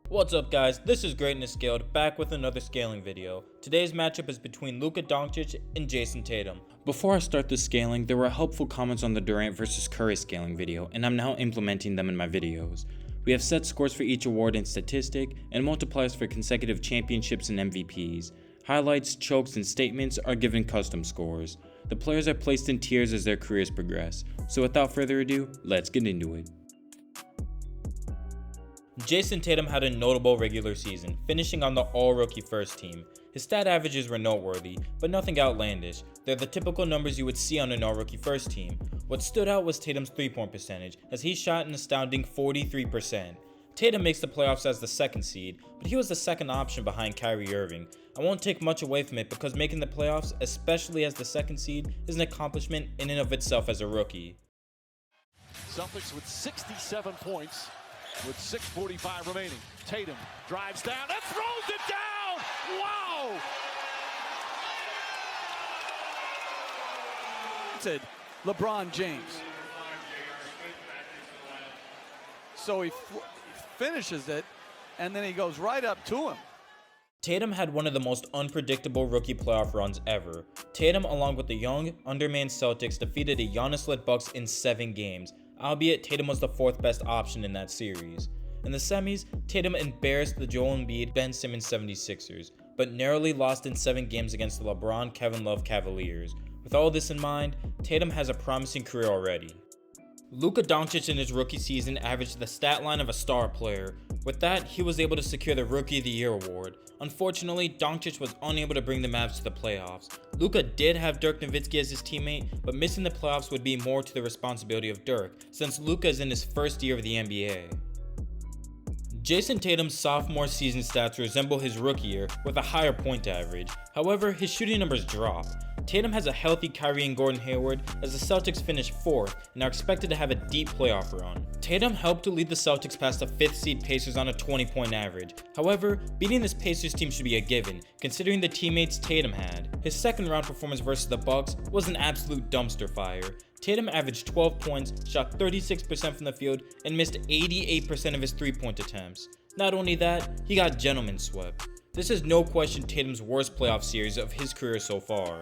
What's up guys, this is Greatness Scaled back with another scaling video. Today's matchup is between Luka Doncic and Jayson Tatum. Before I start the scaling, there were helpful comments on the Durant vs Curry scaling video, and I'm now implementing them in my videos. We have set scores for each award and statistic, and multipliers for consecutive championships and MVPs. Highlights, chokes, and statements are given custom scores. The players are placed in tiers as their careers progress, so without further ado, let's get into it. Jayson Tatum had a notable regular season, finishing on the all-rookie first team. His stat averages were noteworthy, but nothing outlandish. They're the typical numbers you would see on an all-rookie first team. What stood out was Tatum's three-point percentage, as he shot an astounding 43%. Tatum makes the playoffs as the second seed, but he was the second option behind Kyrie Irving. I won't take much away from it because making the playoffs, especially as the second seed, is an accomplishment in and of itself as a rookie. Celtics with 67 points. With 6:45 remaining, Tatum drives down and throws it down! Wow! LeBron James. So he finishes it, and then he goes right up to him. Tatum had one of the most unpredictable rookie playoff runs ever. Tatum, along with the young, undermanned Celtics, defeated a Giannis-led Bucks in 7 games. Albeit Tatum was the fourth best option in that series. In the semis, Tatum embarrassed the Joel Embiid, Ben Simmons 76ers, but narrowly lost in 7 games against the LeBron, Kevin Love Cavaliers. With all this in mind, Tatum has a promising career already. Luka Doncic in his rookie season averaged the stat line of a star player. With that, he was able to secure the Rookie of the Year award. Unfortunately, Doncic was unable to bring the Mavs to the playoffs. Luka did have Dirk Nowitzki as his teammate, but missing the playoffs would be more to the responsibility of Dirk, since Luka is in his first year of the NBA. Jayson Tatum's sophomore season stats resemble his rookie year with a higher point average. However, his shooting numbers drop. Tatum has a healthy Kyrie and Gordon Hayward as the Celtics finish 4th and are expected to have a deep playoff run. Tatum helped to lead the Celtics past the 5th seed Pacers on a 20-point average. However, beating this Pacers team should be a given, considering the teammates Tatum had. His second round performance versus the Bucks was an absolute dumpster fire. Tatum averaged 12 points, shot 36% from the field, and missed 88% of his three-point attempts. Not only that, he got gentleman swept. This is no question Tatum's worst playoff series of his career so far.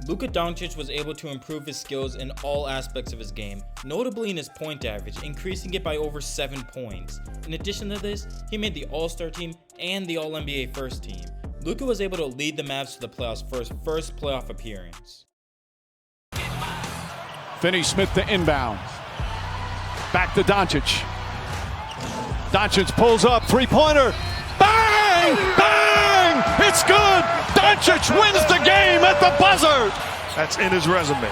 Luka Doncic was able to improve his skills in all aspects of his game, notably in his point average, increasing it by over 7 points. In addition to this, he made the All-Star team and the All-NBA first team. Luka was able to lead the Mavs to the playoffs for his first playoff appearance. Finney-Smith to inbound. Back to Doncic. Doncic pulls up, three-pointer. Bang! Bang! It's good! Doncic wins the game at the buzzer! That's in his resume.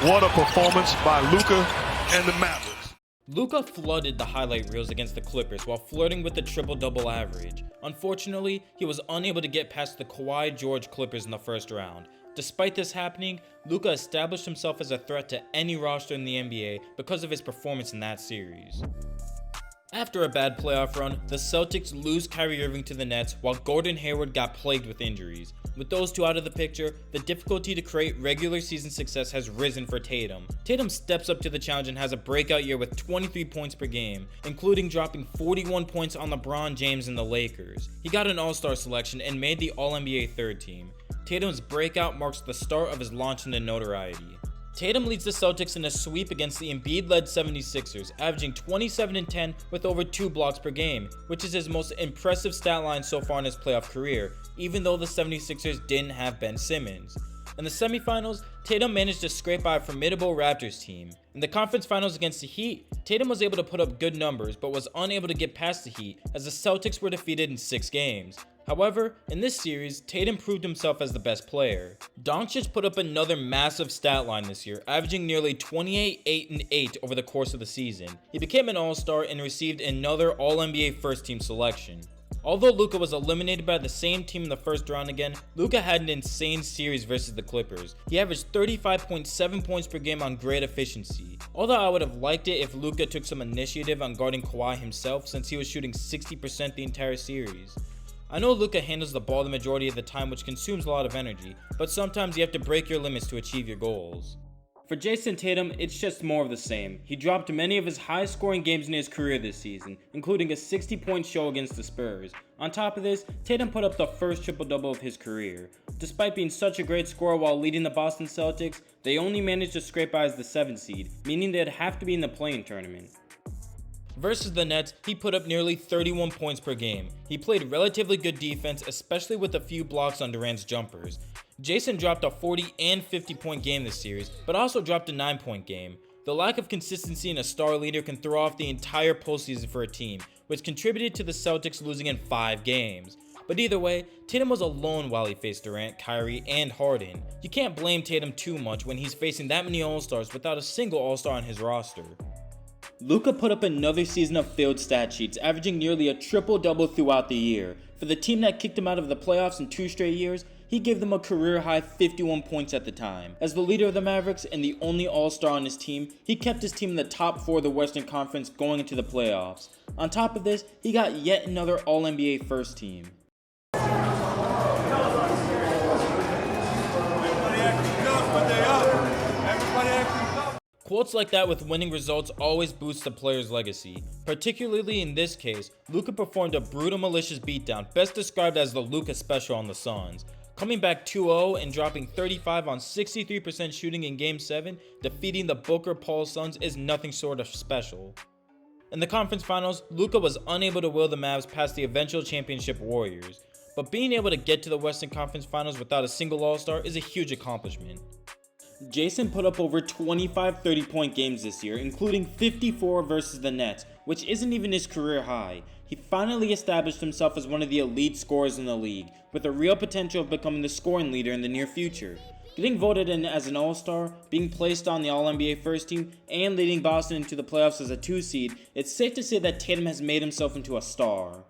What a performance by Luka and the Mavericks. Luka flooded the highlight reels against the Clippers while flirting with the triple-double average. Unfortunately, he was unable to get past the Kawhi George Clippers in the first round. Despite this happening, Luka established himself as a threat to any roster in the NBA because of his performance in that series. After a bad playoff run, the Celtics lose Kyrie Irving to the Nets while Gordon Hayward got plagued with injuries. With those two out of the picture, the difficulty to create regular season success has risen for Tatum. Tatum steps up to the challenge and has a breakout year with 23 points per game, including dropping 41 points on LeBron James and the Lakers. He got an All-Star selection and made the All-NBA third team. Tatum's breakout marks the start of his launch into notoriety. Tatum leads the Celtics in a sweep against the Embiid-led 76ers, averaging 27 and 10 with over 2 blocks per game, which is his most impressive stat line so far in his playoff career, even though the 76ers didn't have Ben Simmons. In the semifinals, Tatum managed to scrape by a formidable Raptors team. In the conference finals against the Heat, Tatum was able to put up good numbers but was unable to get past the Heat as the Celtics were defeated in 6 games. However, in this series, Tatum proved himself as the best player. Doncic put up another massive stat line this year, averaging nearly 28, 8, and 8 over the course of the season. He became an All-Star and received another All-NBA first-team selection. Although Luka was eliminated by the same team in the first round again, Luka had an insane series versus the Clippers. He averaged 35.7 points per game on great efficiency. Although I would have liked it if Luka took some initiative on guarding Kawhi himself since he was shooting 60% the entire series. I know Luka handles the ball the majority of the time, which consumes a lot of energy, but sometimes you have to break your limits to achieve your goals. For Jayson Tatum, it's just more of the same. He dropped many of his highest scoring games in his career this season, including a 60-point show against the Spurs. On top of this, Tatum put up the first triple-double of his career. Despite being such a great scorer while leading the Boston Celtics, they only managed to scrape by as the 7th seed, meaning they'd have to be in the play-in tournament. Versus the Nets, he put up nearly 31 points per game. He played relatively good defense, especially with a few blocks on Durant's jumpers. Jayson dropped a 40 and 50 point game this series, but also dropped a 9-point game. The lack of consistency in a star leader can throw off the entire postseason for a team, which contributed to the Celtics losing in 5 games. But either way, Tatum was alone while he faced Durant, Kyrie, and Harden. You can't blame Tatum too much when he's facing that many All-Stars without a single All-Star on his roster. Luka put up another season of failed stat sheets, averaging nearly a triple-double throughout the year. For the team that kicked him out of the playoffs in 2 straight years, he gave them a career-high 51 points at the time. As the leader of the Mavericks and the only All-Star on his team, he kept his team in the top 4 of the Western Conference going into the playoffs. On top of this, he got yet another All-NBA first team. Quotes like that with winning results always boost the player's legacy. Particularly in this case, Luka performed a brutal malicious beatdown, best described as the Luka special on the Suns. Coming back 2-0 and dropping 35 on 63% shooting in Game 7, defeating the Booker Paul Suns is nothing short of special. In the conference finals, Luka was unable to will the Mavs past the eventual championship Warriors. But being able to get to the Western Conference Finals without a single All-Star is a huge accomplishment. Jayson put up over 25 30-point games this year, including 54 versus the Nets, which isn't even his career high. He finally established himself as one of the elite scorers in the league, with a real potential of becoming the scoring leader in the near future. Getting voted in as an All-Star, being placed on the All-NBA first team, and leading Boston into the playoffs as a 2 seed, it's safe to say that Tatum has made himself into a star.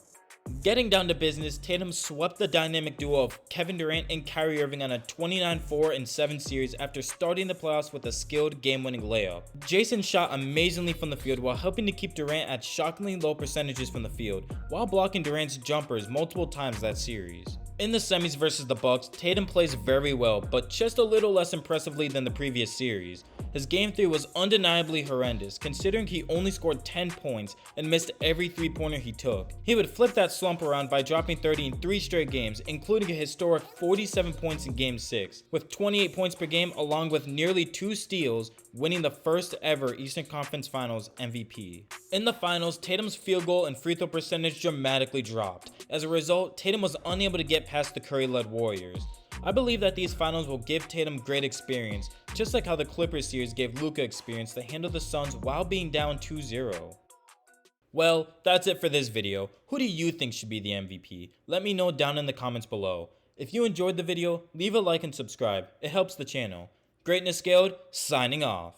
Getting down to business, Tatum swept the dynamic duo of Kevin Durant and Kyrie Irving on a 29-4-7 series after starting the playoffs with a skilled game-winning layup. Jayson shot amazingly from the field while helping to keep Durant at shockingly low percentages from the field, while blocking Durant's jumpers multiple times that series. In the semis versus the Bucks, Tatum plays very well, but just a little less impressively than the previous series. His Game 3 was undeniably horrendous, considering he only scored 10 points and missed every 3-pointer he took. He would flip that slump around by dropping 30 in 3 straight games, including a historic 47 points in Game 6, with 28 points per game along with nearly 2 steals, winning the first ever Eastern Conference Finals MVP. In the finals, Tatum's field goal and free throw percentage dramatically dropped. As a result, Tatum was unable to get past the Curry-led Warriors. I believe that these finals will give Tatum great experience, just like how the Clippers series gave Luka experience to handle the Suns while being down 2-0. Well, that's it for this video. Who do you think should be the MVP? Let me know down in the comments below. If you enjoyed the video, leave a like and subscribe. It helps the channel. Greatness Scaled, signing off.